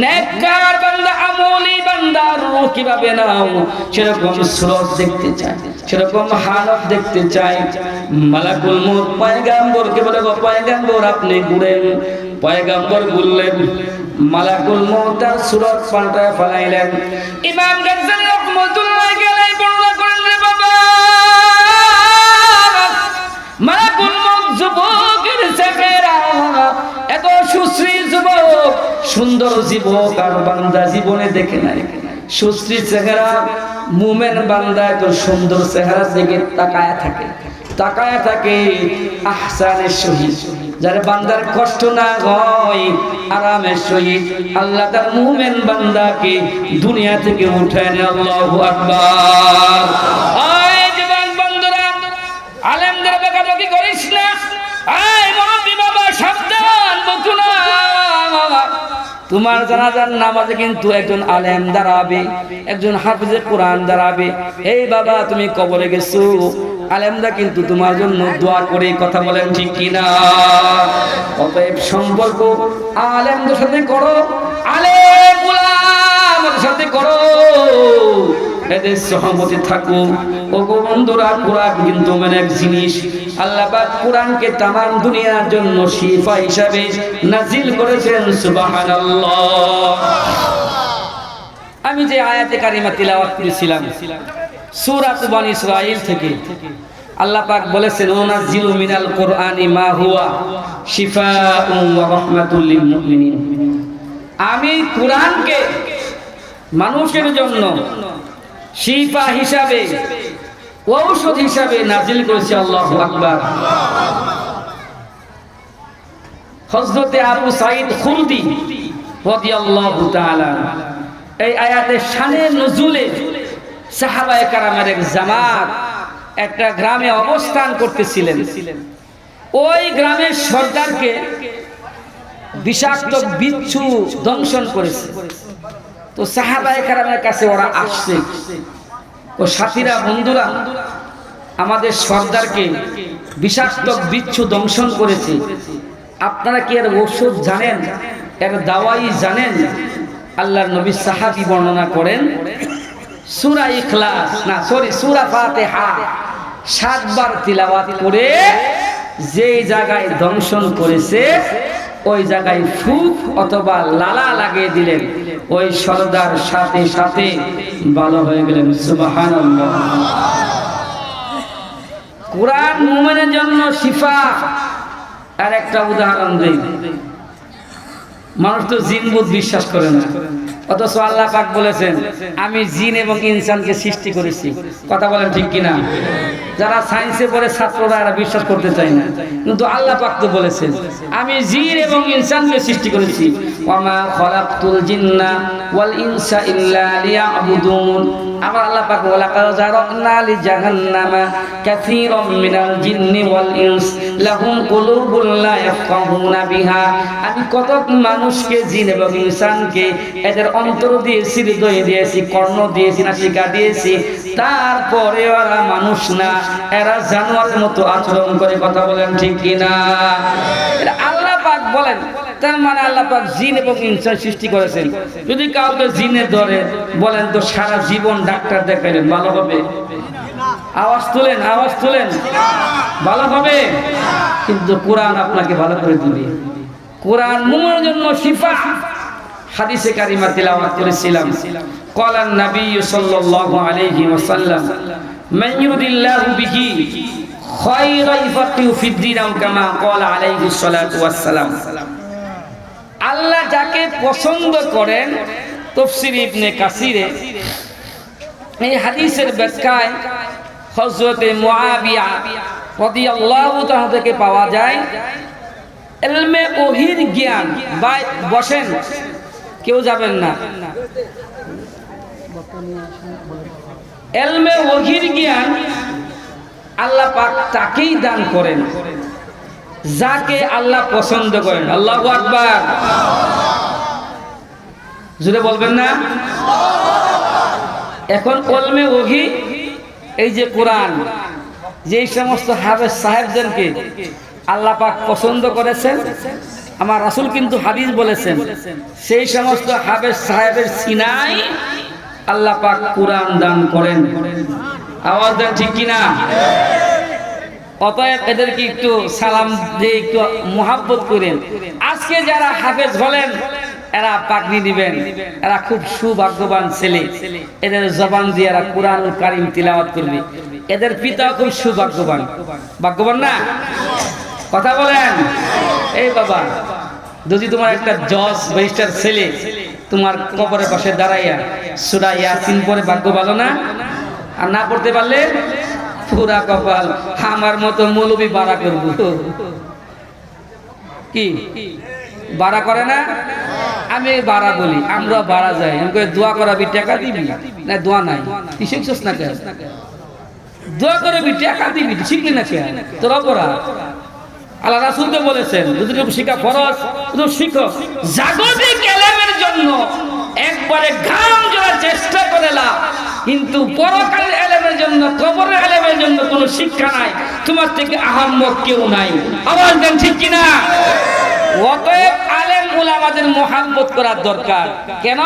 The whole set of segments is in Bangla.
নেককার বান্দা আমলি বান্দার রূহ কিভাবে নাও সেরকম সুরত দেখতে চায়, সেরকম হালত দেখতে চায়। মালাকুল মউত পয়গম্বরকে বলে, গো পয়গম্বর আপনি ঘুরেন। পয়গম্বর ঘুরলেন, মালাকুল মউত তার সুরত পাল্টায় ফেলাইলেন। ইমাম গাজ্জালী রাহমাতুল্লাহ আলাইহি বর্ণনা করেন, রে বাবা মালাকুল মউত যুবকের চেহারা এত সুশ্রী যুবক, সুন্দর যুবক আর বান্দা জীবনে দেখে নাই। সুশ্রী চেহারা মুমিন বান্দা এত সুন্দর চেহারা দিকে তাকায়া থাকে, তাকায়া থাকে। আহসানের সহিত যার বান্দার কষ্ট না হয় আরামের সহিত আল্লাহ তার মুমিন বান্দাকে দুনিয়া থেকে উঠায় নেয়। আল্লাহু আকবার। আয় জীবন বন্ধুরা, আলেমদের বেকারকি করিস না। আয় মুরব্বি বাবা সাবধান, বকুনা তোমার জানাজার নামাজে কিন্তু একজন আলেম দাঁড়াবে, একজন হাফিজে কোরআন দাঁড়াবে। এই বাবা তুমি কবরে গেছো, আলেমরা কিন্তু তোমার জন্য দোয়া করে, কথা বলেন ঠিক কিনা? অতএব সম্পর্ক আলেমদের সাথে করো, আলেম উলামাদের সাথে করো, এদের সহমতে থাকো। ও গো বন্ধুরা, কোরআন কিন্তু এমন এক জিনিস, আল্লাহ পাক কোরআনকে তামাম দুনিয়ার জন্য শিফা হিসাবে নাজিল করেছেন। সুবহানাল্লাহ। আমি যে আয়াতে কারিমা তিলাওয়াত করেছিলাম সূরা বনী ইসরাঈল থেকে, আল্লাহ পাক বলেছেন, ওনাজিলু মিনাল কুরআনি মা হুয়া শিফাউন ওয়া রাহমাতুল লিল মুমিনিন। আমি কোরআনকে মানুষের জন্য শিফা হিসাবে, ঔষধ হিসাবে নাজিল করেছি। আল্লাহু আকবার। হযরতে আবু সাঈদ খুরদি রাদিয়াল্লাহু তাআলা এই আয়াতের শানে নজুলে সাহাবায়ে কেরামের এক জামাত একটা গ্রামে অবস্থান করতেছিলেন। ওই গ্রামের সর্দারকে বিষাক্ত বিচ্ছু দংশন করেছে। তো সাহাবায়ে কেরামের কাছে ওরা আসছে, ও সাথীরা, বন্ধুরা, আমাদের সর্দারকে বিষাক্ত বিচ্ছু দংশন করেছে, আপনারা কি এর ঔষধ জানেন, এর দাওয়াই জানেন? আল্লাহর নবী সাহাবী বর্ণনা করেন, সূরা ইখলাস না সরি সূরা ফাতিহা 7 বার তিলাওয়াত করে যে জায়গায় দংশন করেছে ওই জায়গায় ফুক অথবা লালা লাগিয়ে দিলেন, ওই সর্দার সাথে সাথে ভালো হয়ে গেলেন। সুবহানাল্লাহ। কোরআন মুমিনের জন্য শিফা। আর একটা উদাহরণ দেই, মানুষ তো জিন বুত বিশ্বাস করে না, অথচ আল্লাহ পাক বলেছেন আমি জিন এবং ইনসানকে সৃষ্টি করেছি। কথা বলেন ঠিক কিনা? যারা সায়েন্সে পড়ে ছাত্ররা এরা বিশ্বাস করতে চায় না, কিন্তু আল্লাহ পাক তো বলেছেন আমি জিন এবং ইনসানকে সৃষ্টি করেছি। ওয়ামা খলাকতুল জিন্না ওয়াল ইনসা ইল্লা লিয়াবুদুন। আমার আল্লাহ পাক বলা, যারানা লিজাহান্নামা কাসীরাম মিনাল জিন্নি ওয়াল ইনস লাহুম কুলুবুন লা ইয়াফকাহুনা বিহা। আমি কত মানুষকে, জিন এবং ইনসানকে এদের অন্তর দিয়েছি, হৃদয় দিয়েছি, কর্ণ দিয়েছি, নাসিকা দিয়েছি, তারপরে ওরা মানুষ না, এরা জানোয়ারের মতো আচরণ করে। কথা বলেন ঠিক কিনা? এটা আল্লাহ পাক বলেন। তার মানে আল্লাহ পাক জিন এবং ইনসান সৃষ্টি করেছেন। যদি কাউকে জিনে ধরে বলেন তো সারা জীবন ডাক্তার দেখাইলেন, ভালো হবে? আওয়াজ তুলেন, আওয়াজ তুলেন, ভালো হবে? কিন্তু কোরআন আপনাকে ভালো করে দিবে। কোরআন মুমিনের জন্য শিফা। হাদিসে কারিমা তিলাওয়াত করেছিলাম, ক্বালান নবী সাল্লাল্লাহু আলাইহি ওয়াসাল্লাম মান ইউরিদিল্লাহু বিহি খায়রান ইফাকিহু ফিদ্দীন কামা ক্বালা আলাইহিস সালাতু ওয়াস সালাম। আল্লাহ যাকে পছন্দ করেন, তাফসীর ইবনে কাসিরে এই হাদিসের ব্যাখ্যায় হযরতে মুআবিয়া রাদিয়াল্লাহু তাআলা থেকে পাওয়া যায়, ইলমে ওহীর জ্ঞান। বসেন, কেউ যাবেন না। ইলমে ওহীর জ্ঞান আল্লাহ পাক তাকেই দান করেন যাকে আল্লাহ পছন্দ করেন। আল্লাহু আকবার। জোরে বলবেন না? এখন ইলমে ওহী, এই যে কোরআন, যে সমস্ত হাফেজ সাহেবদেরকে আল্লাহ পাক পছন্দ করেছেন, আমার রাসূল কিন্তু হাদিস বলেছেন, সেই সমস্ত হাফেজ সাহেবের সিনায় আল্লাহ পাক কুরআন দান করেন। আওয়াজ দেন ঠিক কিনা? অতএব এদেরকে একটু সালাম দিয়ে একটু মোহাব্বত করেন। আজকে যারা হাফেজ হলেন এরা পাগড়ি দিবেন, এরা খুব সৌভাগ্যবান ছেলে। এদের জবান দিয়ে এরা কুরআনুল কারীম তিলাওয়াত করবে। এদের পিতা খুব সৌভাগ্যবান, ভাগ্যবান না? কথা বলেন। এই বাবা, যদি তোমার একটা জজ ব্যারিস্টার ছেলে তোমার কবরের পাশে দাঁড়াইয়া সূরা ইয়াসিন পড়ে, ভাগ্য ভালো না? আর না পড়তে পারলে পুরা কপাল। আমার মতো মৌলবি বাড়া করব, কি বাড়া করে না? আমি বাড়া বলি, আমরা বাড়া যাই। আমি কই দোয়া করাবি, টাকা দিবি না? দোয়া নাই, তুই শিখছিস না কেন? দোয়া করবি, টাকা দিবি, শিখলি না কেন? তোর অপরাধ। আল্লাহ রাসূল তো বলেছেন, যদি শিক্ষা ফরজ তুমি শিখো। জাগতিক ইলমের জন্য একবারে ঘাম ঝরা চেষ্টা করে না, কিন্তু পরকালের ইলমের জন্য, কবরের ইলমের জন্য কোনো শিক্ষা নাই। তোমার থেকে আহাম্মক কেউ নাই। আওয়াজ দেন ঠিক কিনা? অতএব আলেম উলামাদের মুহাব্বত করার দরকার। কেন?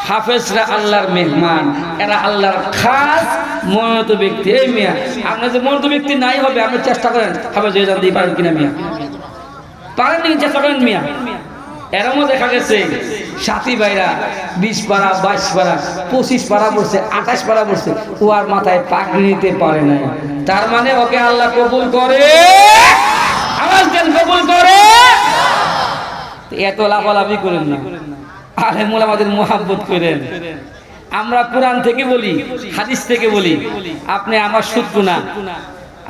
হাফেজরা আল্লাহর মেহমান, এরা আল্লাহর খাস মনোনীত ব্যক্তি। এই মিয়া, আপনার যে মনোনীত ব্যক্তি নাই হবে, আপনি চেষ্টা করেন হাফেজ হয়ে যেতে পারেন কিনা মিয়া? পারেন নাকি? চেষ্টা করেন মিয়া। এরমও দেখা গেছে সাথী ভাইরা 20 পারা, 22 পারা, 25 পারা পড়ছে, 28 পারা পড়ছে, ও আর মাথায় পাগড়ি নিতে পারে না। তার মানে ওকে আল্লাহ কবুল করে। আওয়াজ দেন, কবুল করে। এত লাফালাফি করেন না, আলেম উলামাদের মুহাব্বত করেন। আমরা কোরআন থেকে বলি, হাদিস থেকে বলি। আপনি আমার শত্রু না,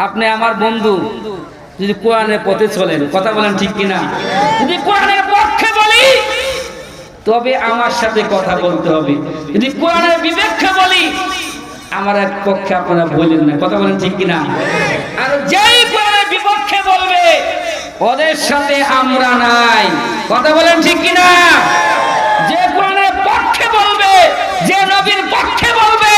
আপনি আমার বন্ধু। যদি কোরআনের পথে চলেন, কথা বলেন ঠিক কিনা? যদি কোরআনের পক্ষে বলি তবে আমার সাথে কথা বলতে হবে। যদি কোরআনের বিপক্ষে বলি, আমার এক পক্ষে আপনারা বলেন না, কথা বলেন ঠিক কিনা? আর যেই কোরআনের বিপক্ষে বলবে ওদের সাথে আমরা নাই, কথা বলেন ঠিক কিনা? যে কোরআনের পক্ষে বলবে, যে নবীর পক্ষে বলবে,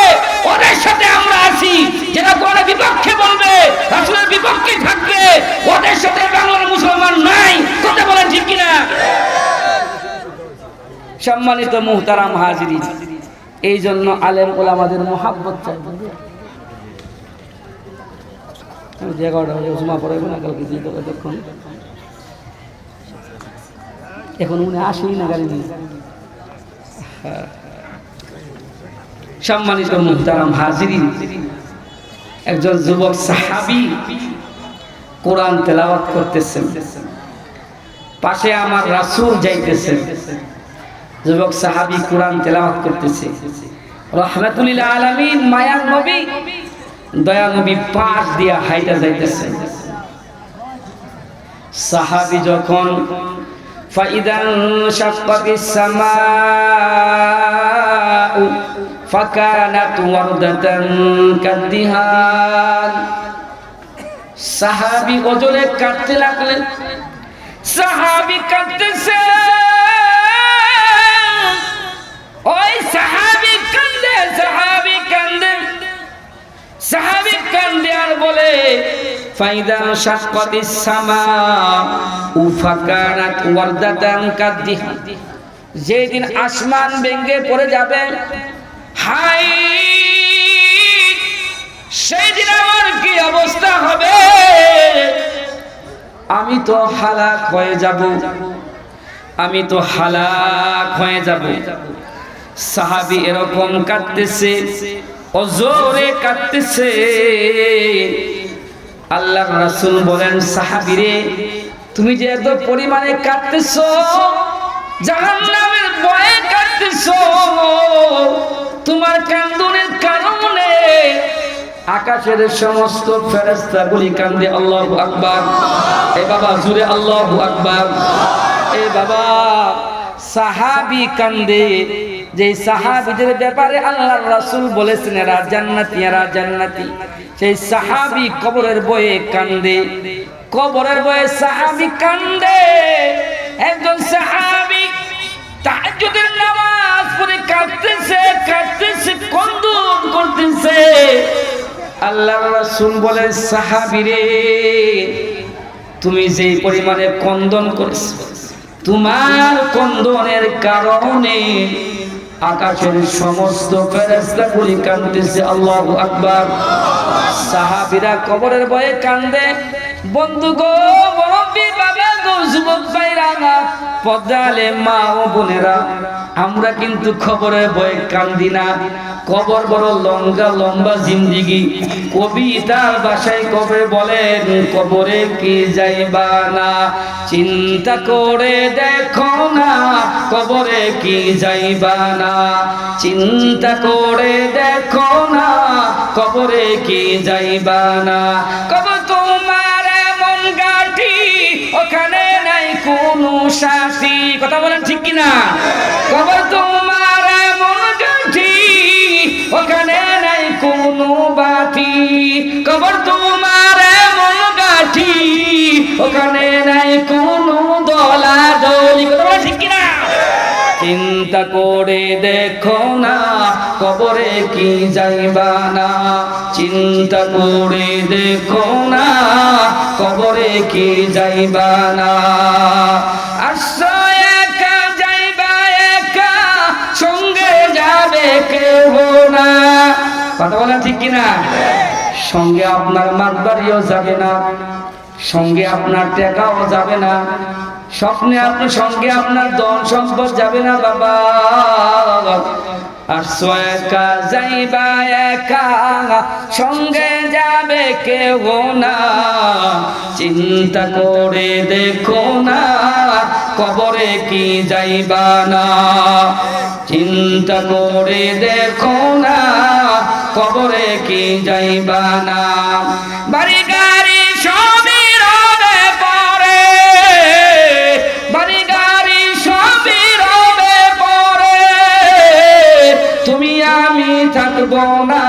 ওদের সাথে আমরা আছি। যারা কোরআনের বিপক্ষে বলবে, রাসূলের বিপক্ষে থাকবে, ওদের সাথে বাংলার মুসলমান নাই, কথা বলেন ঠিক কিনা? সম্মানিত মুহতারাম হাজিরিন, এই জন্য আলেম ওলামাদের মুহাব্বত চাই। এখন উনি আসেই না গাড়ি নিয়ে। সম্মানিত মুহতারাম হাজিরিন, একজন যুবক সাহাবী কোরআন তেলাওয়াত করতেছেন, পাশে আমার রাসূল যাইতেছেন। যুবক সাহাবী কোরআন তেলাওয়াত করতেছে। রাহমাতুল লিল আলামিন, মায়ার নবী, দয়া নবী পাশ দিয়া হাইটা যাইতেছেন। সাহাবী যখন ফাইদান শাক্কাতিস সামাউ ফাকানাত ওয়ারদাতান কাদ্দিহান, সাহাবী ওজনে কাটতে লাগলেন। সাহাবী কাটতেছে, ওই সাহাবী কান্দে, সাহাবী কান্দে, সাহাবী কান্দে আর বলে ফাইদা শাক্কাতিস সামাউ ফাকানাত ওয়ারদাতান কাদ্দিহান, যেদিন আসমান ভেঙে পড়ে যাবে, হাই সেদিন আমার কি অবস্থা হবে? আমি তো হালাক হয়ে যাব, আমি তো হালাক হয়ে যাব। সাহাবী এরকম কাঁদতেছে, অজোরে কাঁদতেছে। আল্লাহর রাসূল বলেন, সাহাবীরে তুমি যে এত পরিমাণে কাঁদতেছো, জাহান্নামের ভয়ে কাঁদতেছো, তোমার কান্দনের কারণে আকাশের সমস্ত ফেরেশতাগুলি কান্দে। আল্লাহু আকবার। এ বাবা জুড়ে আল্লাহু আকবার। এ বাবা, সাহাবী কান্দে, যে সাহাবীদের ব্যাপারে আল্লাহর রাসূল বলেছেন এরা জান্নাতি, এরা জান্নাতি, সেই সাহাবী কবরের ভয়ে কান্দে। কবরের ভয়ে সাহাবী কান্দে। একজন সাহাবী তাহাজ্জুদের নামাজ পড়ে কাঁদতেছে, কাঁদতেছে, কন্দন করতেছে। আল্লাহর রাসূল বলেন, সাহাবীরে তুমি যেই পরিমাণে কন্দন করেছো, তোমার কন্দনের কারণে আকাশের সমস্ত ফেরেশতাগুলি কাঁদতেছে। আল্লাহু আকবার। সাহাবীরা কবরের ভয়ে কান্দে। বন্ধু গো, মুরব্বি বাবা গো, যুবক ভাইরা না, পদ্মালে মা ও বোনেরা, আমরা কিন্তু খবরের ভয়ে কান্দি না। কবর বড় লম্বা লম্বা জিন্দিগি। কবিতার ভাষায় কবরে বলেন, কবরে কি যাইবা না, চিন্তা করে দেখো না, কবরে কি যাইবা না, চিন্তা করে দেখো না, কবরে কি যাইবা না। কবর তোমার এমন গাঠি, ওখানে নাই কোনো শাস্তি। কথা বলেন ঠিক কিনা? কবর তোমার এমন গাঠি, ওখানে নাই কোনো বাতি। কবর তোমার এমন গাঠি, ওখানে নাই কোনো দলাদলি। কথা বলেন ঠিক কিনা? চিন্তা করে দেখো না, কবরে কি যাইবা না, চিন্তা করে দেখো না, কবরে কি যাইবা না। আসো একা যাইবা একা, সঙ্গে যাবে কেউ না। কথা বলেন ঠিক কিনা? সঙ্গে আপনার মাতবাড়িও যাবে না, সঙ্গে আপনার টাকাও যাবে না, স্বপ্নে আপনার সঙ্গে আপনার ধন সম্পদ যাবে না বাবা। আর একা যাইবা একা, সঙ্গে যাবে কেউ না, চিন্তা করে দেখো না, কবরে কি যাইবা না, চিন্তা করে দেখো না, কবরে কি যাইবা না। বাড়ি গাড়ি সবই রবে পরে, বাড়ি গাড়ি সবই রবে পরে, তুমি আমি থাকবো না।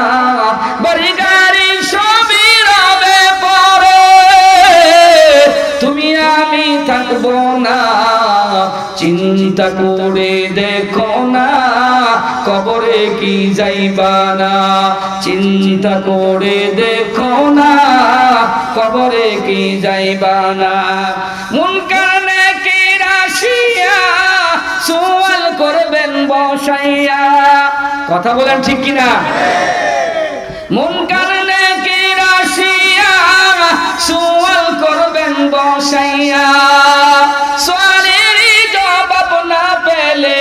বাড়ি গাড়ি সবই রবে পরে, তুমি আমি থাকবো না। চিন্তা করে দেখো না, কবরে কি যাইবা না, চিন্তা করে দেখো না, কবরে কি যাইবা না। মুনকার নেকির আসিয়া সওয়াল করবেন বসাইয়া। কথা বলেন ঠিক কিনা? মুনকার নেকির আসিয়া সওয়াল করবেন বসাইয়া। সওয়ালেরই জবাব না পেলে,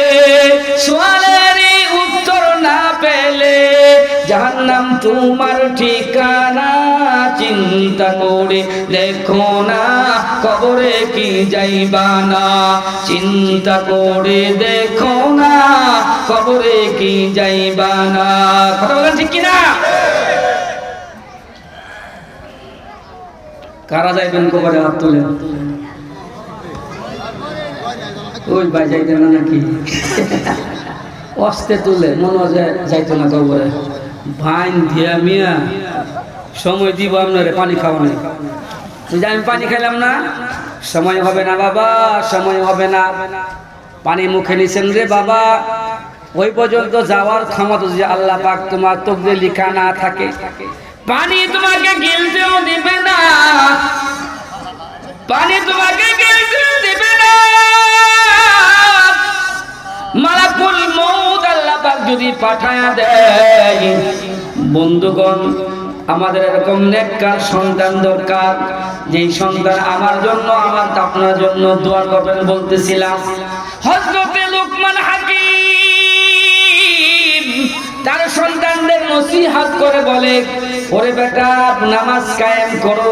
সওয়ালেরই উত্তর না পেলে, জাহান্নাম তোমার ঠিকানা। চিন্তা করে দেখো না, কবরে কি যাইবা না, চিন্তা করে দেখো না, কবরে কি যাইবা না। কথা বলেন ঠিক কিনা? কারা যাইবেন কবরে? হাত তুলে। ওই ভাই যাইতেন না নাকি? অস্তে তুলে, মনে হয় যাইতো না কবরে। ভাইন দিয়া মিয়া সময় দিব আপনারে পানি খাওয়ানো। আমি পানি খাইলাম না, সময় হবে না বাবা, সময় হবে না। পানি মুখে নিছেন রে বাবা, ওই পর্যন্ত যাওয়ার ক্ষমতা যদি আল্লাহ পাক তোমার তকদিরে লেখা না থাকে, পানি তোমাকে গিলতেও দিবে না, পানি তোমাকে গিলতেও দিবে না। মালাকুল মউত আল্লাহ পাক যদি পাঠায়া দেয়, বন্ধুগণ আমাদের এরকম নেককার সন্তান দরকার, যেই সন্তান আমার জন্য, আমার আপনার জন্য দোয়া করবেন। বলতেছিলাম হযরতে লুকমান হাকিম তার সন্তানদের নসিহত করে বলে, ওরে বেটা নামাজ কায়েম করো,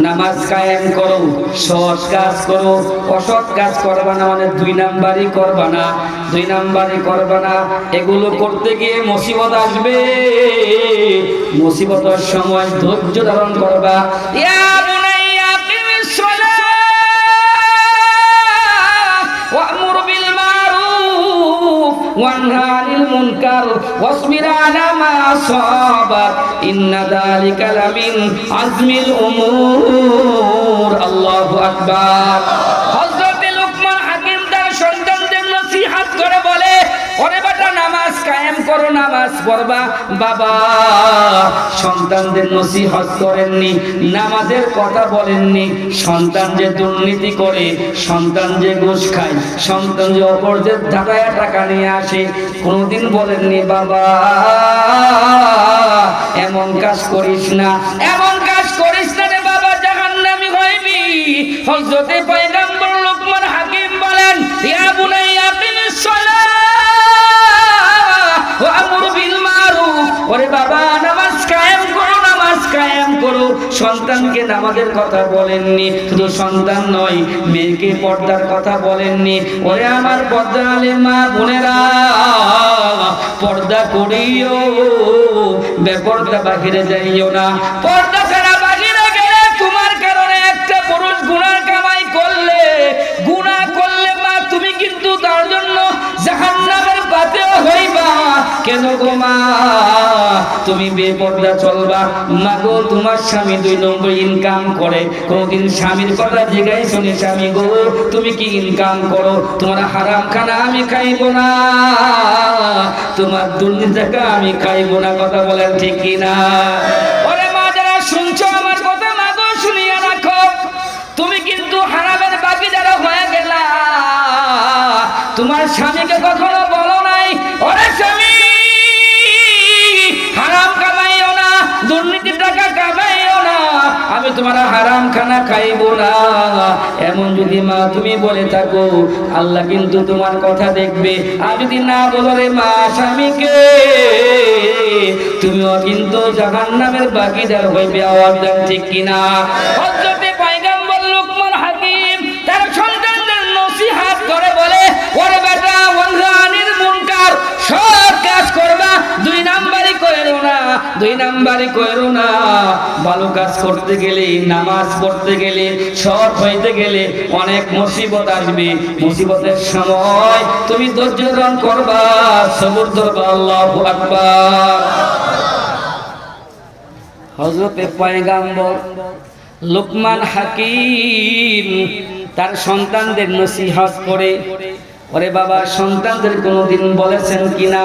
নামাজ কায়েম করো, সৎ কাজ করো, অসৎ কাজ করবা না, মানে দুই নাম্বারই করবা না, দুই নাম্বারই করবা না। এগুলো করতে গিয়ে মুসিবত আসবে, মুসিবতের সময় ধৈর্য ধারণ করবা। ইয়া বুনাইয়া আকিমিস সালাহ ওয়া'মুর বিল মারুফ ওয়ানহা আনিল মুনকার ওয়াসবির আলা মা আসাবাক ইন্না যালিকা লামিন আজমিল উমুর। আল্লাহু আকবার। হযরত লুকমান হাকিম তার সন্তানদের নসিহত করে বলে, ওরে বেটা নামাজ কায়েম করো, নামাজ নামাজ পড়বা। বাবা সন্তানদের নসিহত করেননি, নামাজের কথা বলেননি। সন্তান যে দুর্নীতি করে, সন্তান যে ঘুষ খায়, সন্তান যে অপরদের ঢাকায় টাকা নিয়ে আসে, কোনোদিন বলেননি বাবা এমন কাজ করিস না, এমন কাজ করিস না রে বাবা, জাহান্নামী হইবি। হযরতে পয়গম্বর লোকমান হাকিম বলেন, ইয়া বুনাইয়া আকিমিস সালাহ ওয়া আমর বিল মারুফ। ওরে বাবা নামাজ কায়েম করো, নামাজ কায়েম করো। সন্তানকে নামাজের কথা বলেননি, শুধু সন্তান নয় মেয়েকে পর্দার কথা বলেননি। ওরে আমার পর্দা আলে মা বোনেরা, পর্দা করিও, বেপর্দা বাহিরে যাইও না। পর্দা ছাড়া বাহিরে গেলে তোমার কারণে একটা পুরুষ গুনাহ কামাই করলে, গুনাহ করলে মা তুমি কিন্তু তার জন্য জাহান্নামের পাতেও হইবা। কেন গো মা তুমি বেপর্দা চলবা? মা গো তোমার স্বামী 2 নম্বর ইনকাম করে, কোনদিন স্বামীর কথা জিজ্ঞাসা শুনে স্বামী গো তুমি কি ইনকাম করো? তোমার হারাম খানা আমি খাইবো না, তোমার দুর্নীতি টাকা আমি খাইবো না। কথা বলেন ঠিক কি না? ওরে মা যারা শুনছো আমার কথা, মা গো শুনিয়া রাখো, তুমি কিন্তু হারামের বাগিদার হয়ে গেলা। তোমার স্বামীকে কখনো বলো নাই ওরে স্বামী হারাম কামাইও না, দুর্নীতির টাকা কামাইও না, আমি তোমার হারাম খানা খাইবো না। এমন যদি মা তুমি বলে থাকো, আল্লাহ কিন্তু তোমার কথা দেখবে। আর যদি না বলো রে মা স্বামীকে, তুমিও কিন্তু জাহান্নামের বাগিদার হইবে। আওয়াজ দেন ঠিক কিনা? হযরতে পয়গম্বর লোকমান হাকিম তার সন্তানদের নসিহত করে বলে, ওরে বেটা ওয়ানজানির মুনকার, সব কাজ করবা, 2 নাম্বারই কইরো না, 2 নাম্বারই কইরো না। ভালো কাজ করতে গেলে, নামাজ পড়তে গেলে, সৎ হইতে গেলে অনেক মুসিবত আসবে। মুসিবতের সময় তুমি ধৈর্য ধারণ করবা, সবর ধরবা। আল্লাহু আকবার। হযরতে পয়গম্বর লোকমান হাকিম তার সন্তানদের নসিহত করে, ওরে বাবা সন্তানদের কোনোদিন বলেছেন কিনা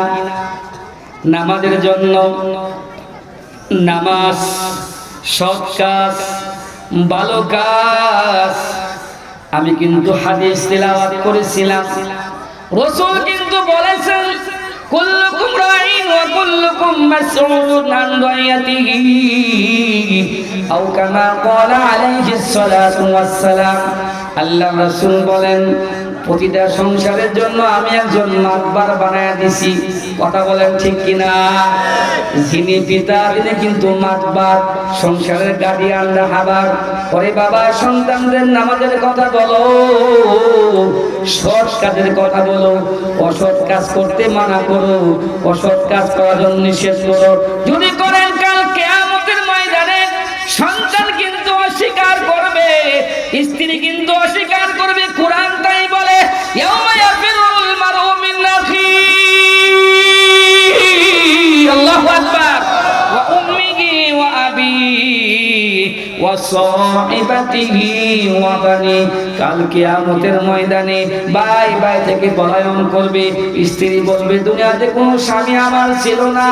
নামাজের জন্য? নামাজ সৎ কাজ, ভালো কাজ। আমি কিন্তু হাদিস তেলাওয়াত করেছিলাম, রাসূল কিন্তু বলেছেন কুল্লুকুম রাইন ওয়া কুল্লুকুম মাসউলুন আন রাইয়াতিহি, আও কামা ক্বালা আলাইহিস সালাতু ওয়াস সালাম। আল্লাহ রাসূল বলেন, প্রতিটা সংসারের জন্য আমি একজন মাতবার বানায়া দিছি। কথা বলেন ঠিক কিনা? যিনি পিতা তিনি কিন্তু মাতবার, সংসারের গার্ডিয়ান রাহাবার। ওরে বাবা সন্তানদের নামাজের কথা বলো, সৎ কাজের কথা বলো, অসৎ কাজ করতে মানা করো, অসৎ কাজ করার জন্য নিষেধ করো। যদি করেন কাল কিয়ামতের ময়দানে সন্তান কিন্তু অস্বীকার করবে, স্ত্রী কিন্তু অস্বীকার করবে। কোরআন তাই বলে, ইয়াউমা ইয়াফিরুল মারউ মিন আখিহি, আল্লাহু আকবার, ওয়া উম্মিহি ওয়া আবিহি ওয়া সাহিবাতিহি ওয়া বানি। কাল কিয়ামতের ময়দানে ভাই ভাই থেকে পলায়ন করবে। স্ত্রী বলবে দুনিয়াতে কোনো স্বামী আমার ছিল না,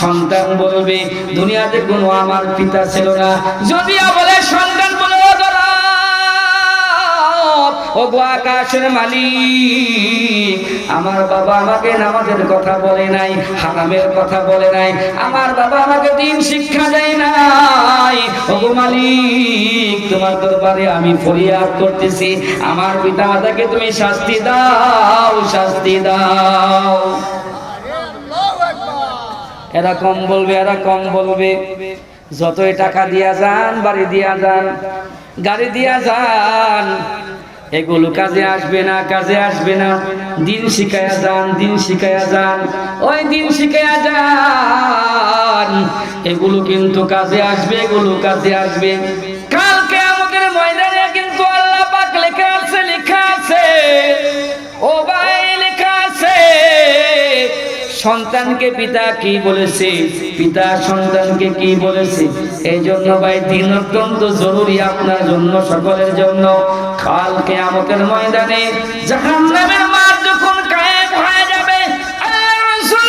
সন্তান বলবে দুনিয়াতে কোনো আমার পিতা ছিল না। যদিও বলে সন্তান বলে ও গো আকাশের মালিক, আমার বাবা আমাকে নামাজের কথা বলে নাই, হারামের কথা বলে নাই, আমার বাবা আমাকে দিন শিক্ষা দেয় নাই। ও গো মালিক তোমার দরবারে আমি ফরিয়াদ করতেছি, আমার পিতা মাতাকে তুমি শাস্তি দাও, শাস্তি দাও। এরকম বলবে, এরকম বলবে। যতই টাকা দিয়া যান, বাড়ি দিয়া যান, গাড়ি দিয়া যান, এগুলো কাজে আসবে না, কাজে আসবে না। দিন শিখায়া যান, দিন শিখায়া যান, ওই দিন শিখায়া যান, এগুলো কিন্তু কাজে আসবে, এগুলো কাজে আসবে। কাল কিয়ামতের ময়দানে কিন্তু আল্লাহ পাক লেখা আছে, লেখা আছে, ও ভাই লেখা আছে, সন্তানকে পিতা কি বলেছে, পিতা সন্তানকে কি বলেছে। এই জন্য ভাই দিন অত্যন্ত জরুরি আপনার জন্য, সকলের জন্য। কাল কিয়ামতের ময়দানে জাহান্নামের মাঠ যখন কায়েম হয়ে যাবে, আল্লাহ রাসূল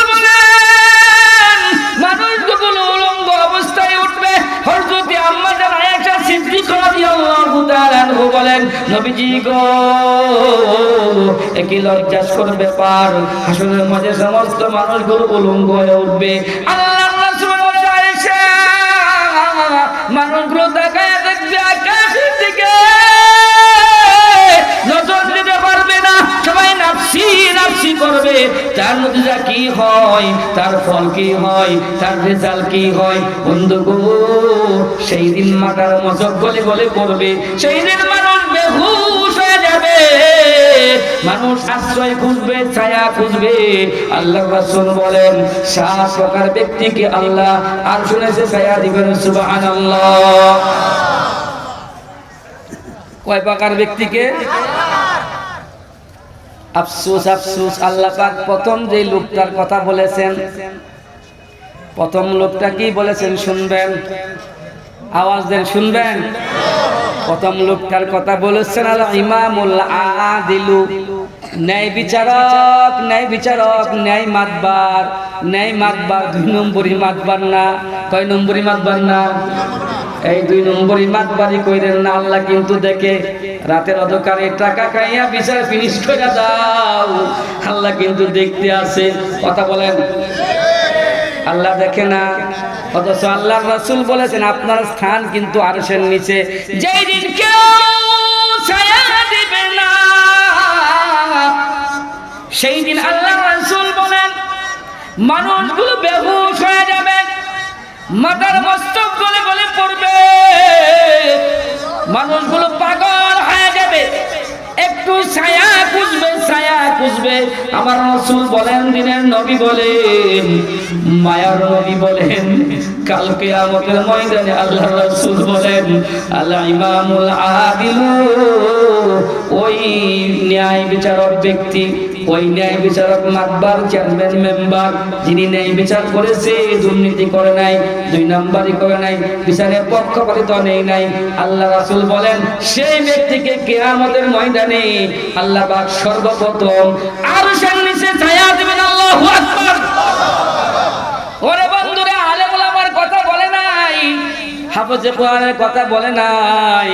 কি লজ্জাস্কর ব্যাপার, হাসরের মাঝে সমস্ত মানুষগুলো উলঙ্গ হয়ে উঠবে। আল্লাহর রাসূল বলেন আয়েশা, মানুষগুলো তাকায় দেখবে আকাশের দিকে, নজর দিতে পারবে না, সবাই নাফসি নাফসি করবে। তার নতিজা কি হয়, তার ফল কি হয়, তার রেজাল্ট কি হয়? বন্ধুগো, সেই দিন মাথার মশক গলে গলে পড়বে, সেই দিন মানুষ বেহুশ হয়ে যাবে, মানুষ আশ্রয় খুঁজবে, ছায়া খুঁজবে। আল্লাহর রাসূল বলেন 7 প্রকার ব্যক্তিকে আল্লাহ আর শুনেছে ছায়া দিবেন। সুবহানাল্লাহ। কয় প্রকার ব্যক্তিকে? আফসোস আফসোস, আল্লাহ পাক প্রথম যে লোকটার কথা বলেছেন, প্রথম লোকটা কি বলেছেন শুনবেন, আওয়াজ দেন শুনবেন। প্রথম লোকটার কথা বলেছেন আল ইমামুল আদিলু, ন্যায় বিচারক, ন্যায় বিচারক, ন্যায় মাতবার, ন্যায় মাতবার। 2 নম্বরই মাতবার না, কয় নম্বরই মাতবার না? এই 2 নম্বরই মাতবারি কইরেন না। আল্লাহ কিন্তু দেখে, রাতের অন্ধকারে টাকা খাইয়া বিচার ফিনিশ করে দাও, আল্লাহ কিন্তু দেখতে আছে। কথা বলেন, আল্লাহ দেখে না? অথচ আল্লাহর রাসূল বলেছেন আপনার স্থান কিন্তু আরশের নিচে। যেই দিন কেউ ছায়া দিবে না, সেই দিন আল্লাহর রাসূল বলেন মানুষগুলো বেহুশ হয়ে যাবে, মাথার মস্তক গলে গলে পড়বে, মানুষগুলো পাগল হয়ে যাবে, একটু ছায়া খুঁজবে, ছায়া খুঁজবে। আমার রাসূল বলেন, দিনের নবী বলেন, মায়ার নবী বলেন, কাল কিয়ামতের ময়দানে আল্লাহর রাসূল বলেন আল ইমামুল আদিলু, ওই ন্যায় বিচারক ব্যক্তি, ওই ন্যায় বিচারক মাতবার চেয়ারম্যান মেম্বার, যিনি ন্যায় বিচার করেছে, দুর্নীতি করে নাই, 2 নাম্বারই করে নাই, বিচারের পক্ষপাতিত্ব নেই নাই, আল্লাহ রাসূল বলেন সেই ব্যক্তিকে কিয়ামতের ময়দানে আল্লাহ পাক সর্বপ্রথম আরশের নিচে ছায়া দিবেন। আল্লাহু আকবার। ওরে বন্ধুরা, আলেম ওলামার কথা বলে নাই, হাফেজে কোরআনের কথা বলে নাই,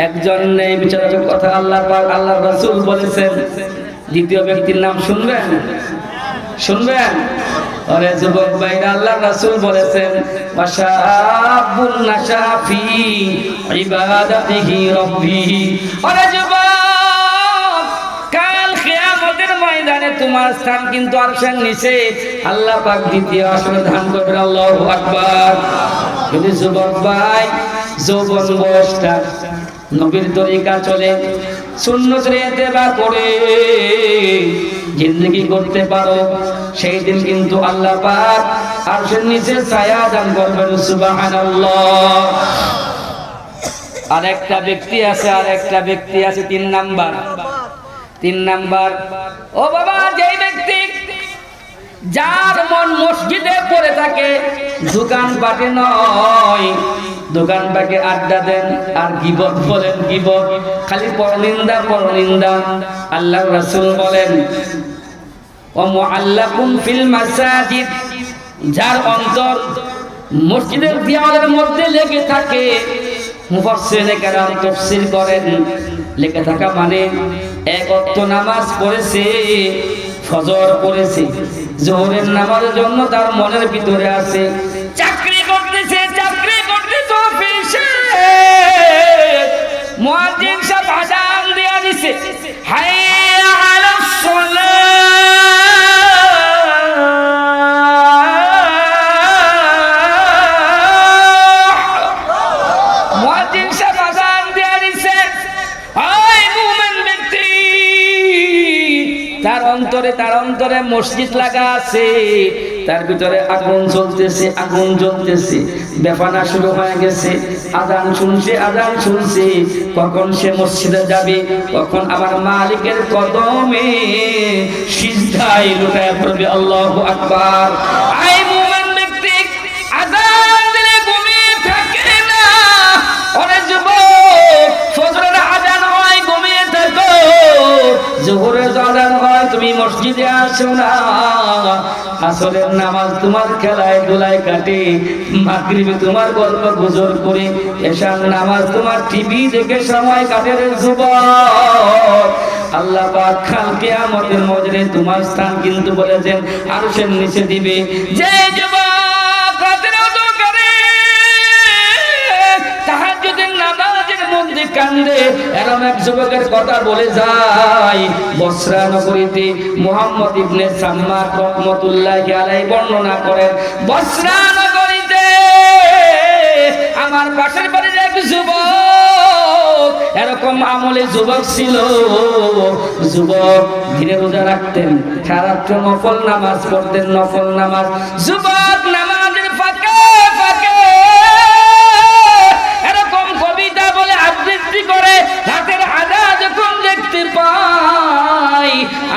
একজন ন্যায় বিচারকের কথা আল্লাহ পাক, আল্লাহর রাসূল বলেছেন। দ্বিতীয় ব্যক্তির নাম শুনবেন, শুনবেন? আরে যুবক ভাইরা, আল্লাহর রাসূল বলেছেন ওয়াশাবুন নাশাফি ইবাদাতিহি রাব্বিহি। আরে যুবক, কাল কিয়ামতের ময়দানে তোমার স্থান কিন্তু আরশের নিচে, আল্লাহ পাক দ্বিতীয় আসনে ধান করবেন। আল্লাহু আকবার। যদি যুবক ভাই যৌবন বয়সটা নবীর তরিকা চলে, সুন্নতের ইত্তেবা করে জিন্দেগি করতে পারো, সেই দিন কিন্তু আল্লাহ পাক আরশের নিচে ছায়া দান করবেন। সুবহানাল্লাহ। আরেকটা ব্যক্তি আছে, আরেকটা ব্যক্তি আছে 3 নাম্বার, 3 নাম্বার। ও বাবা, যেই ব্যক্তি যার মন মসজিদে পড়ে থাকে, দোকান পাটে নয়, দোকান পাকে আড্ডা দেন আর গীবত বলেন, গীবত, খালি পরনিন্দা পরনিন্দা। আল্লাহর রাসূল বলেন ওয়া মুআল্লাকুন ফিল মাসাজিদ, যার অন্তর মসজিদের দেওয়ালের মধ্যে লেগে থাকে, মুফাসসিরে কেরাম তাফসীর করেন, লেগে থাকা মানে 1 ওয়াক্ত নামাজ পড়েছে, ফজর পড়েছে, যোহরের নামাজের জন্য তার মনের ভিতরে আছে, চাকরি করতেছে, চাকরি করতেছে, অফিসে মুয়াজ্জিন সাহেব আযান দিয়া দিছে, হাইয়া আলাস সালাহ, মুয়াজ্জিন সাহেব আযান দিয়া দিছে। ওই মুমিন ব্যক্তি, তার অন্তরে মসজিদ লাগা আছে, তার ভিতরে আগুন জ্বলতেছে, আগুন জ্বলতেছে, বেফানা শুরু হয়ে গেছে, আযান শুনছে, আযান শুনছে, কখন সে মসজিদে যাবে, কখন আমার মালিকের কদমে সিজদায় লুটায় পড়বে। আল্লাহু আকবার। আই মুমিন ব্যক্তি, আযান দিলে ঘুমিয়ে থাকে না। ওরে যুবক, ফজরের আযান হয়, ঘুমিয়ে থাকো, যোহরের আযান হয়, তুমি মসজিদে আসো না, আসরের নামাজ তোমার খেলায় ধুলায় কাটে, মাগরিবে তোমার গল্প গুজর করে, এশার নামাজ তোমার টিভি দেখে সময় কাটে। রে যুবক, আল্লাহ পাক কাল কিয়ামতের ময়দানে তোমার স্থান কিন্তু বলেছেন আরশের নিচে দিবে। যে যুবক রাতের ওযু করে তাহাজ্জুদের নামাজের মধ্যে কান্দে, এরকম এক যুবকের কথা বলে যায় বসরা নগরীতে মুহাম্মদ ইবনে সাম্মাক রাহমাতুল্লাহি আলাইহি বর্ণনা করেন, বসরা নগরীতে আমার পাশের বাড়ির এক যুবক এরকম আমলে যুবক ছিল। যুবক দিনে রোজা রাখতেন, সারাত্র নফল নামাজ পড়তেন, নফল নামাজ। যুবক নামাজের ফাঁকে ফাঁকে এরকম কবিতা বলে আবৃত্তি করে। রাতের আধা যখন দেখতে পাই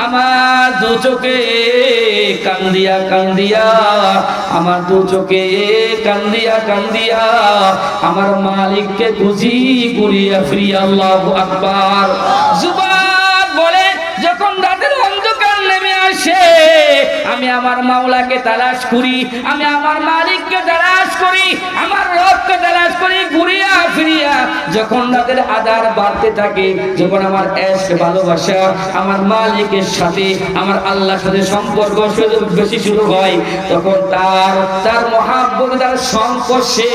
আমার দু চোখে কান্দিয়া কান্দিয়া, আমার দু চোখে কান্দিয়া কান্দিয়া আমার মালিককে খুঁজি ঘুরিয়া ফিরিয়া আল্লাহু আকবার। যুবক বলে যখন রাতের অন্ধকার নেমে আসে আমি আমার মাওলাকে তালাশ করি, আমি আমার মালিককে তালাশ করি, আমার রবকে তালাশ করি ঘুরিয়া ফিরিয়া। যখন রাতের আধার বাড়তে থাকে, যখন আমার এশক ভালোবাসা আমার মালিকের সাথে আমার আল্লাহর সাথে সম্পর্ক বেশি শুরু হয়, তখন তার মহাব্বত তার সংস্পর্শে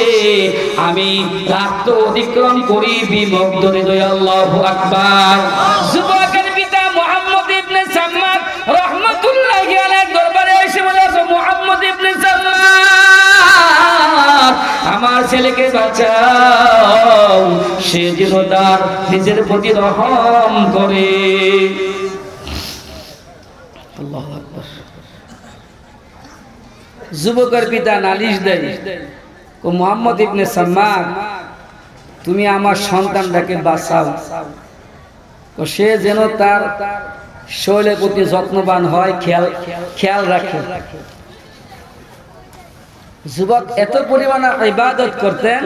আমি রাত অতিক্রম করি বিমুগ্ধ হৃদয়ে। আল্লাহু আকবার। যুবকের পিতা মুহাম্মদ ইবনে সাম্মাক রাহমাতুল্লাহি আলাইহি দরবারে এসে বলে, মুহাম্মদ ইবনে সাম্মাক আমার ছেলেকে বাঁচাও, সে যেন তার নিজের প্রতি রহম করে। আল্লাহু আকবার। যুবকের পিতা নালিশ দেয়, ও মুহাম্মদ ইবনে সাম্মাক তুমি আমার সন্তানটাকে বাঁচাও, সে যেন তার শরীরের প্রতি যত্নবান হয়, খেয়াল রাখে। যুবক এত পরিমাণে ইবাদত করতেন,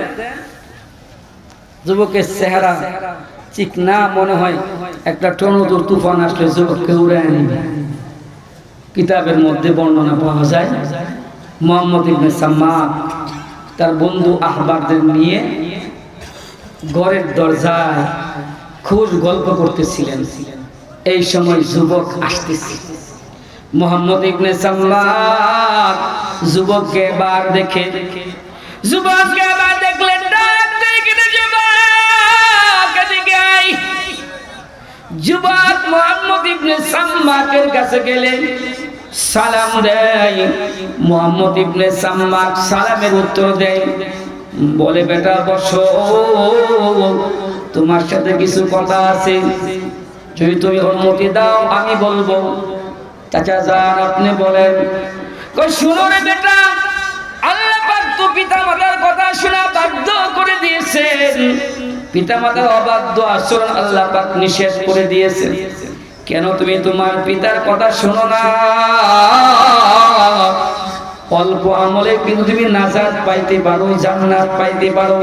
যুবকের চেহারা চিকনা, মনে হয় একটা টনদুর তুফান আসলে যুবককে উড়ায় নিবে। কিতাবের মধ্যে বর্ণনা পাওয়া যায় মুহাম্মদ ইবনে সাম্মাক তার বন্ধু আহবারদের নিয়ে ঘরের দরজায় খুব গল্প করতেছিলেন। এই সময় যুবক আসতেছে। মুহাম্মদ ইবনে সাম্মাক যুবককে বার দেখে, যুবককে বার দেখলেন, ডাক দেখে যুবক এদিকে আয়। যুবক মুহাম্মদ ইবনে সাম্মাকের কাছে গেলেন, সালাম দেয়। মুহাম্মদ ইবনে সাম্মাক সালামের উত্তর দেয়, বলে বেটা বসো, তোমার সাথে কিছু কথা আছে, যদি তুমি অনুমতি দাও আমি বলবো। চাচা যান আপনি বলেন। কই শুনো রে বেটা, আল্লাহ পাক তো পিতামাতার কথা শোনা বাধ্য করে দিয়েছেন, পিতামাতার অবাধ্য আচরণ আল্লাহ পাক নিষেধ করে দিয়েছেন। কেন তুমি তোমার পিতার কথা শোনো না? অল্প আমলে কিন্তু তুমি নাজাত পাইতে পারো, জান্নাত পাইতে পারো।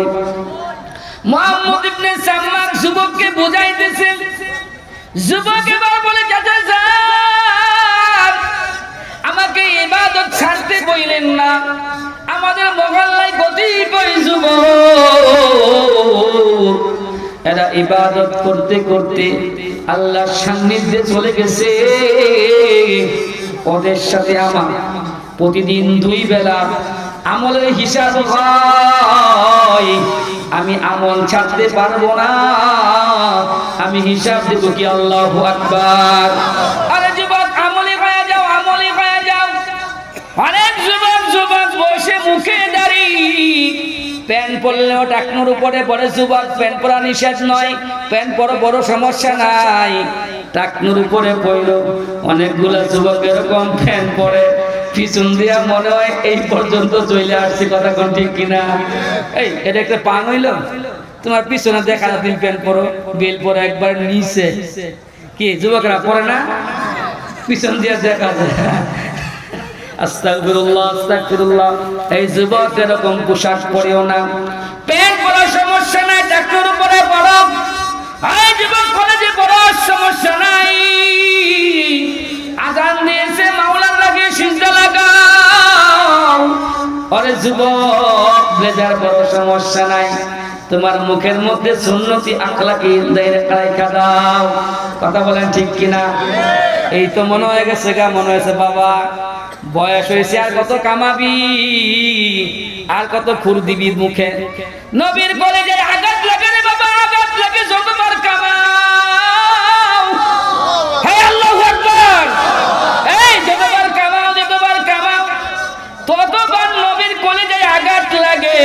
মুহাম্মদ ইবনে সাম্মাক যুবককে বুঝাইতেছে। যুবক এবার বলে, চাচা যান আমাকে ইবাদত ছাড়তে বললেন না, আমাদের মহল্লায় কতিপয় যুবক এরা ইবাদত করতে করতে আল্লাহর সান্নিধ্যে চলে গেছে, ওদের সাথে আমার প্রতিদিন 2 বেলা আমলের হিসাব হয়, আমি আমল ছাড়তে পারবো না, আমি হিসাব দেব কি? আল্লাহু আকবার। আরে যুবক আমলি হয়ে যাও, আমলি হয়ে যাও। অনেক যুবক বসে মুখে দাড়ি, প্যান্ট পরলেও টাকনুর উপরে পরে যুবক, প্যান্ট পরা নিষেধ নয়, প্যান্ট পরো বড় সমস্যা নাই, টাকনুর উপরে পড়ল। অনেকগুলা যুবক এরকম প্যান্ট পরে পিছন দিয়া মনে হয় এই পর্যন্ত চলে আসছে, কথা কোন ঠিক কিনা? এই এটা একটা পান হইল, তোমার পিছনে দেখা যাচ্ছে প্যান্ট পরো, বেল পরো একবার নিচে, কি যুবকরা পরে না? পিছন দিয়া দেখা যায়। আস্তাগফিরুল্লাহ আস্তাগফিরুল্লাহ। এই যুবক এরকম পোশাক পরেও না, প্যান্ট পরার সমস্যা নাই, টাকনুর উপরে পরো। এই যুবক কলেজে পড়ার সমস্যা নাই, আজান দিয়েছে মাওলার লাগে সিজদা লাগাও। আরে যুবক ব্লেজার পরার সমস্যা নাই, তোমার মুখের মধ্যে সুন্নতি আখলাকি রেখা দাও। কথা বলেন ঠিক কিনা? এই তো মনে হয়ে গেছে মনে হয়েছে বাবা বয়স হয়েছে, আর কত কামাবি, আর কত খুর দিবি মুখে। নবীর কলেজে আঘাত লাগে রে বাবা, আঘাত লাগে, যতবার কামাও, হে আল্লাহু আকবার, এই যতবার কামাও ততবার নবীর কলেজে আঘাত লাগে।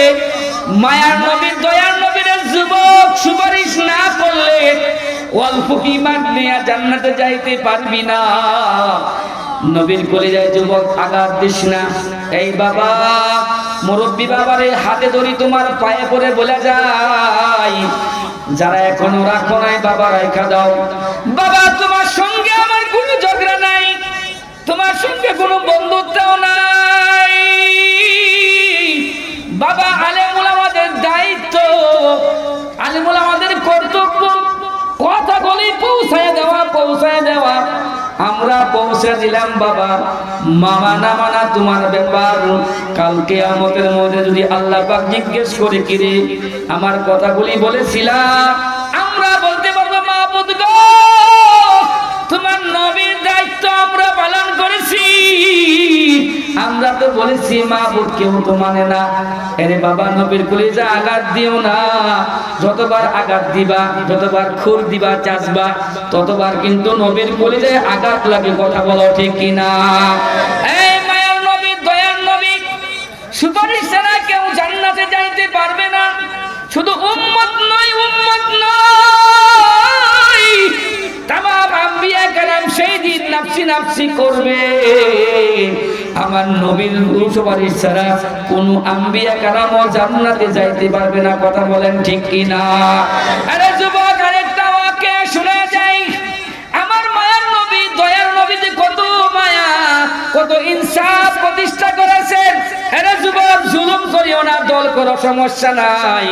মায়ার নবীর দয়ার নবীর যুবক সুপারিশ না করলে অল্প ঈমান নিয়ে জান্নাতে যাইতে পারবি না। নবীর কলিজায় যুবক আঘাত দিস না। এই বাবা মুরব্বী বাবারে হাতে ধরি তোমার পায়ে পড়ে বলে যাই, যারা এখনো রাখো নাই বাবা রাখা দাও। বাবা তোমার সঙ্গে আমার কোনো ঝগড়া নাই, তোমার সঙ্গে কোনো বন্ধুত্বও নাই বাবা। আলেমুল আমাদের দায়িত্ব, আলেমুল আমাদের কর্তব্য, কথাগুলি পৌঁছায় দেওয়া। আমরা পৌঁছে দিলাম বাবা, মামা না মানা তোমার ব্যাপার। কালকে কিয়ামতের মধ্যে যদি আল্লাহ পাক জিজ্ঞেস করে কিরে আমার কথাগুলি বলেছিলাম, আমরা বলতে পারবো মাবুদ গো তোমার নবীর দায়িত্ব আমরা পালন করেছি। আমরা তো বলেছি মাবুদ কেউ তো মানে না। আরে বাবা নবীর কলিজা আঘাত দিও না। যতবার আঘাত দিবা, যতবার খুর দিবা চাচবা, ততবার কিন্তু নবীর কলিজায় আঘাত লাগে। কথা বলো ঠিক কিনা? এই মায়ার নবী দয়ার নবী সুপারিশ ছাড়া কেউ জান্নাতে যাইতে পারবে না। শুধু উম্মত নয় তামাম আম্বিয়া কেরাম সেই দিন নাফসি করবে। আমার নবীর সুপারিশ ছাড়া কোন আম্বিয়া কেরামও জান্নাতে যাইতে পারবে না। কথা বলেন ঠিক কিনা? আরে যুবক আরেকটা ওয়াকে শুনে যাই, আমার মায়ার নবী দয়ার নবীতে কত মায়া, কত ইনসাফ প্রতিষ্ঠা করেছেন। আরে যুবক জুলুম করিও না, দল করো সমস্যা নাই,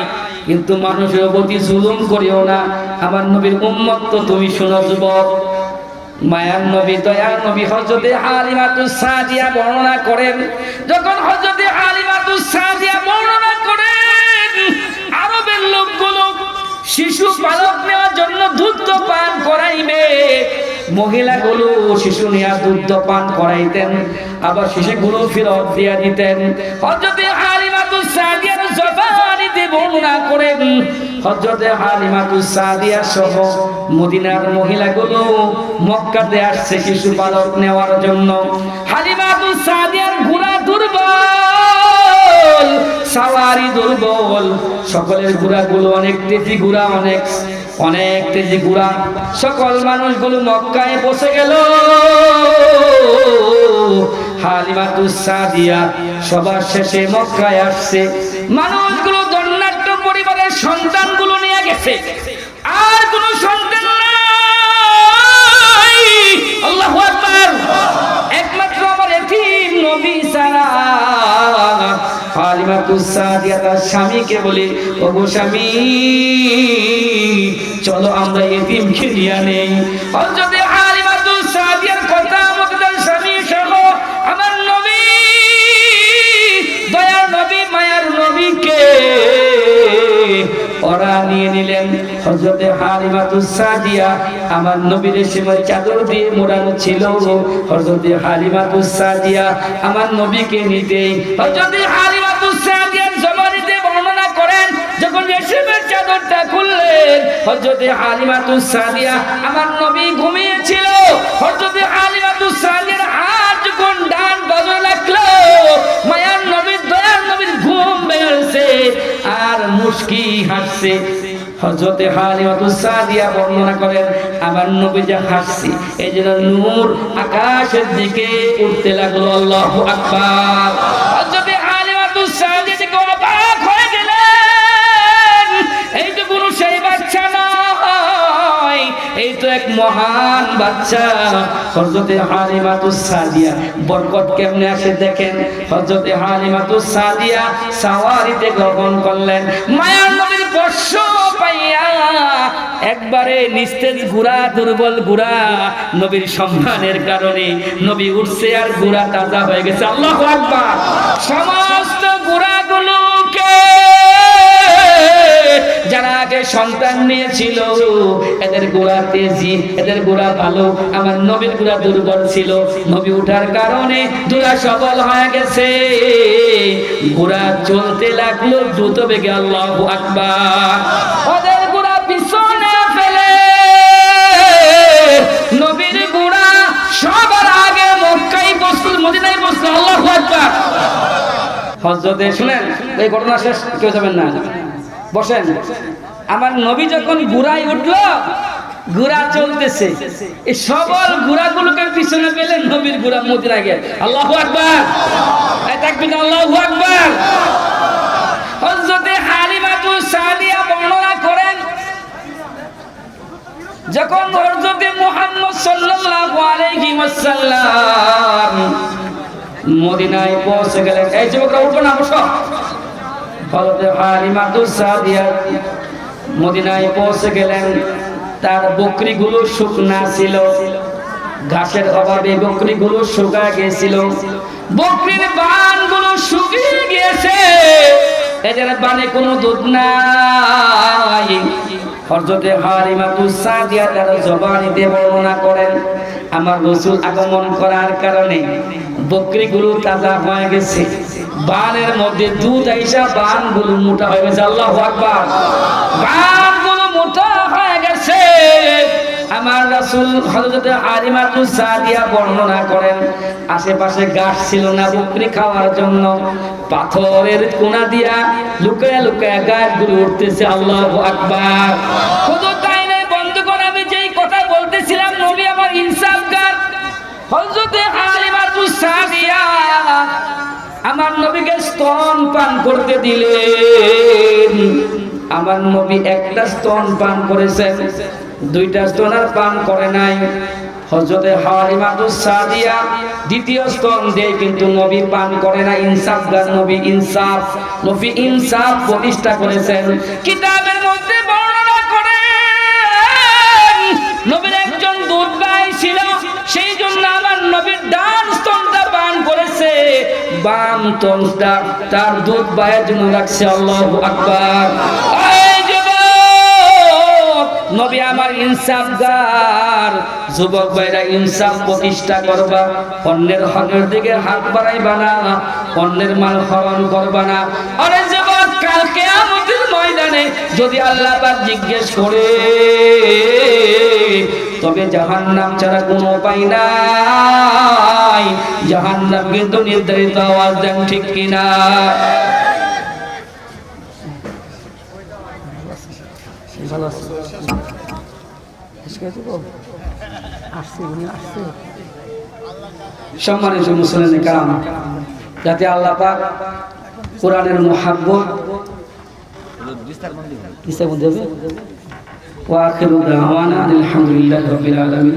কিন্তু মানুষের প্রতি জুলুম করিও না। আমার নবীর উম্মত তো তুমি শোনো যুবক, মায়ার নবী দয়ার নবী হযরতে হালিমাতুস সাদিয়া বর্ণনা করেন, যখন হযরতে হালিমাতুস সাদিয়া বর্ণনা করেন আরবের লোকগুলো শিশু পালক নেওয়ার জন্য দুধ পান করাইবে, মহিলাগুলো শিশু নিয়ে দুধ পান করাইতেন, আবার শিশুগুলো ফেরত দিয়ে দিতেন। হযরতে হালিমাতুস সাদিয়ার জবানিতে বর্ণনা করেন হযরতে হালিমাতুস সাদিয়া সহ মদিনার মহিলাগুলো মক্কাতে আসছে শিশু পালক নেওয়ার জন্য। হালিমাতুস সাদিয়ার ঘোড়া দুর্বল, সাওয়ারি দুর্বল, সকলের ঘোড়াগুলো অনেক তেজি ঘোড়া, অনেক তেজি ঘোড়া। সকল মানুষগুলো মক্কায় বসে গেল। হালিমাতুস সাদিয়া সবার শেষে মক্কায় আসছে। মানুষগুলো দণ্ডাঢ্য পরিবারের সন্তানগুলো নিয়ে গেছে, আর কোন সন্তান নাই। আল্লাহু আকবার। একমাত্র আমার এতিম নবী ছাড়া। হালিমাতুস সাদিয়া তার স্বামীকে বলে, ওগো স্বামী চলো আমরা এতিমকে নিয়ে নেই। হযরতে হালিমাতুস সাদিয়ার কথা মতো তার স্বামী সহ আমার নবী দয়ার নবী মায়ার নবীকে ওরা নিয়ে নিলেন। হযরতে হালিমাতুস সাদিয়া আমার নবীর সেমাই চাদর দিয়ে মোড়ানো ছিল। হযরতে হালিমাতুস সাদিয়া আমার নবীকে নিতে, হযরতে হালিমাতুস সাদিয়ার জবানিতে বর্ণনা করেন যখন রেশমের চাদরটা খুললেন, হযরতে হালিমাতুস সাদিয়া আমার নবী ঘুমিয়েছিল। হযরতে হালিমাতুস সাদিয়ার হাত যখন ডান বাজে লাগলো, মায়ার নবীর দয়ার নবীর ঘুম বেড়েছে আর মুস্কি হাসছে। হযরতে হালিমাতুস সাদিয়া বর্ণনা করেন আমার নবী যা হাসছে এই যেন নূর আকাশের দিকে উঠতে লাগলো। আল্লাহু আকবার। হযরতে হালিমাতুস সাদিয়া অবাক হয়ে গেলেন, এই তো কোনো সেই বাচ্চা নয়, এই তো এক মহান বাচ্চা। হযরতে হালিমাতুস সাদিয়া বরকত কেমনে আসে দেখেন। হযরতে হালিমাতুস সাদিয়া সাওয়ারিতে গ্রহণ করলেন। মায়ার নবীর বর্ষ পাইয়া একবারে নিস্তেজ ঘোড়া, দুর্বল ঘোড়া, নবীর সম্মানের কারণে নবী উঠছে আর ঘোড়া তাজা হয়ে গেছে। আল্লাহু আকবার। সমস্ত ঘোড়াগুলোকে যারা আগে সন্তান নিয়েছিল এদের গোড়া তেজি, এদের গোড়া ভালো। আমার নবীর গোড়া দুর্বল ছিল, নবী উঠার কারণে গোড়া সবল হয়ে গেছে। গোড়া চলতে লাগলো দ্রুত বেগে, আল্লাহু আকবার। ওদের গোড়া পিছনে ফেলে নবীর গোড়া সবার আগে মক্কায় বসল, মদিনায় বসল। আল্লাহু আকবার। হযরতে শুনেন, এই ঘটনা শেষ, কেউ যাবেন না, বসেন। আমার নবী যখন ঘোড়ায় উঠলো, ঘোড়া চলতেছে, এই সবল ঘোড়াগুলোকে পিছনে পেলে নবীর ঘোড়া মদিনায় গেল। আল্লাহু আকবার। এই তাকবীর, আল্লাহু আকবার। হযরতে হালিমাতু সাদিয়া বর্ণনা করেন, যখন হযরতে মুহাম্মদ সাল্লাল্লাহু আলাইহি ওয়াসাল্লাম মদিনায় পৌঁছে গেলেন। এই যুবকরা উঠো না, বসো। হযরতে হালিমাতু সাদিয়া মদিনায় পৌঁছে গেলেন। তার বকরিগুলো শুকনা ছিল, ঘাসের অভাবে বকরিগুলো শুকিয়ে গিয়েছিল। বকরির বানগুলো শুকিয়ে গিয়েছে, এদের বানে কোনো দুধ নাই। হযরতে হালিমাতু সাদিয়া তার জবানিতে বর্ণনা করেন, আমার রাসূল আগমন করার কারণে বকরিগুলো তাজা হয়ে গেছে, বানের মধ্যে দুধ আইসা বানগুলো মোটা হয়ে গেছে। আল্লাহু আকবার। বানগুলো মোটা হয়ে গেছে। আমার রাসূল হযরতে হালিমাতু সাদিয়া বর্ণনা করেন, আশেপাশে গাছ ছিল না বকরি খাওয়ার জন্য, পাথরের কোনা দিয়া লুকায়া লুকায়া গাছগুলো উঠতেছে। আল্লাহু আকবার। শুধু তাই নয় বন্ধুগণ, আমি যেই কথা বলতেছিলাম, নবী আমার ইনসাফগার। হযরতে হালিমাতু সাদিয়া আমার নবীকে স্তন পান করতে দিলেন। আমার নবী একটা স্তন পান করেছেন, দুইটা স্তন আর পান করে নাই। হযরতে হালিমাতু সাদিয়া দ্বিতীয় স্তন দেয়, কিন্তু নবী পান করে না। ইনসাফগার নবী, ইনসাফ নবী ইনসাফ প্রতিষ্ঠা করেছেন। কিতাবের মধ্যে বর্ণনা করেন, নবীর একজন দুধ ভাই ছিল, সেই জন্য আমার নবীর ডান স্তনটা পান করেছে, বাম স্তনটা তার দুধ ভাইয়ের জন্য রাখছে। আল্লাহু আকবার। নবী আমার ইনসাফগার। যুবক ভাইরা, ইনসাফ প্রতিষ্ঠা করবা, অন্যের হকের দিকে হাত বাড়াইবা না, অন্যের মাল হরণ করবা না। আরে যুবক, কাল কিয়ামতের ময়দানে যদি আল্লাহ পাক জিজ্ঞেস করে, তবে জাহান্নাম ছাড়া কোনো উপায় নাই। জাহান্নাম কিন্তু নির্ধারিত। আওয়াজ দেন ঠিক কিনা? সম্মানিত মুসলিম কারাম, যাতে আল্লাহ পাক কোরআনের মুহাব্বত ওয়া আখিরু দাওয়ানা আলহামদুলিল্লাহি রাব্বিল আলামিন।